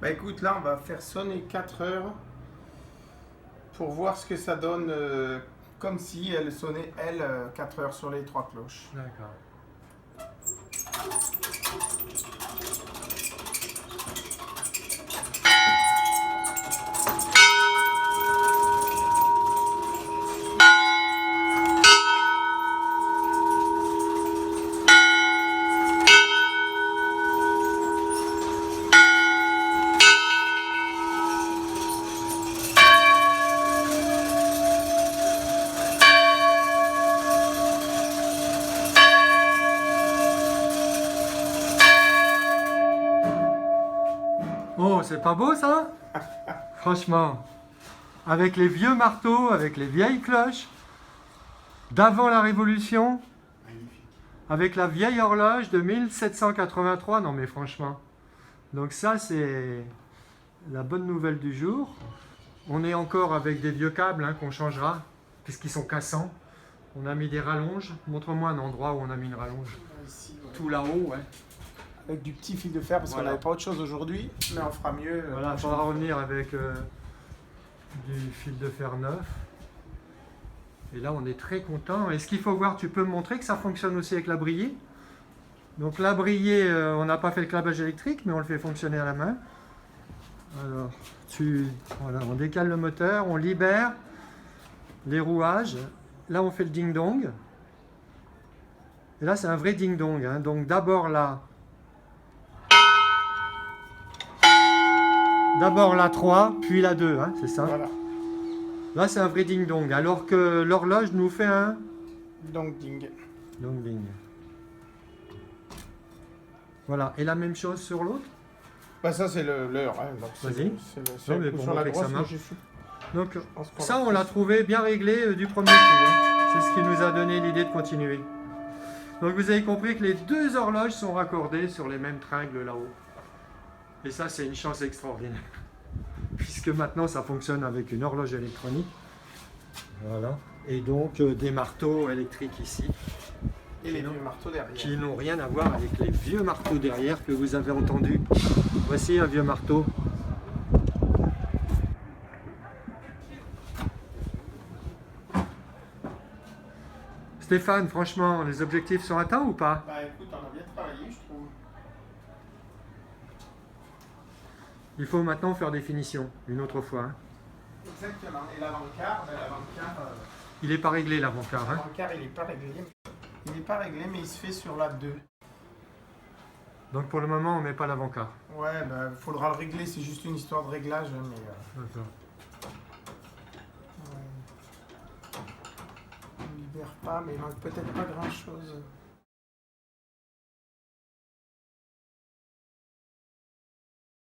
Bah écoute, là on va faire sonner 4 heures pour voir ce que ça donne, comme si elle sonnait, elle, 4 heures sur les 3 cloches. D'accord. Oh, c'est pas beau ça? Franchement, avec les vieux marteaux, avec les vieilles cloches, d'avant la Révolution, Magnifique. avec la vieille horloge de 1783, non mais franchement. Donc ça, c'est la bonne nouvelle du jour. On est encore avec des vieux câbles qu'on changera, puisqu'ils sont cassants. On a mis des rallonges. Montre-moi un endroit où on a mis une rallonge. Ici, ouais. Tout là-haut, ouais. Avec du petit fil de fer parce qu'on Voilà. n'avait pas autre chose aujourd'hui, mais on fera mieux. Voilà, il faudra revenir avec du fil de fer neuf. Et là, on est très content. Et ce qu'il faut voir, tu peux me montrer que ça fonctionne aussi avec la brillée. Donc la brillée, on n'a pas fait le câblage électrique, mais on le fait fonctionner à la main. Alors, voilà, on décale le moteur, on libère les rouages. Là, on fait le ding-dong. Et là, c'est un vrai ding-dong. Donc d'abord la 3, puis la 2, c'est ça? Voilà. Là, c'est un vrai ding-dong, alors que l'horloge nous fait un Donc ding. ding. Voilà, et la même chose sur l'autre. Bah ça c'est l'heure. Vas-y. C'est Non, mais le coup pour sur la montrer que grosse, ça mais marche. je suis- Donc, pense qu'on ça, va on plus- l'a trouvé bien réglé du premier coup. C'est ce qui nous a donné l'idée de continuer. Donc, vous avez compris que les deux horloges sont raccordées sur les mêmes tringles là-haut. Et ça, c'est une chance extraordinaire. Puisque maintenant, ça fonctionne avec une horloge électronique. Voilà. Et donc, des marteaux électriques ici, Et les vieux marteaux derrière. qui n'ont rien à voir avec les vieux marteaux derrière que vous avez entendus. Voici un vieux marteau. Stéphane, franchement, les objectifs sont atteints ou pas? Bah écoute, on a bien travaillé, je trouve. Il faut maintenant faire des finitions, une autre fois. Exactement. Et l'avant-quart, Il n'est pas réglé l'avant-quart. l'avant-quart, il n'est pas réglé. Il n'est pas réglé, mais il se fait sur la 2. Donc pour le moment, on ne met pas l'avant-quart. Ouais, bah faudra le régler, c'est juste une histoire de réglage, mais... D'accord. ouais. On libère pas, mais il manque peut-être pas grand-chose.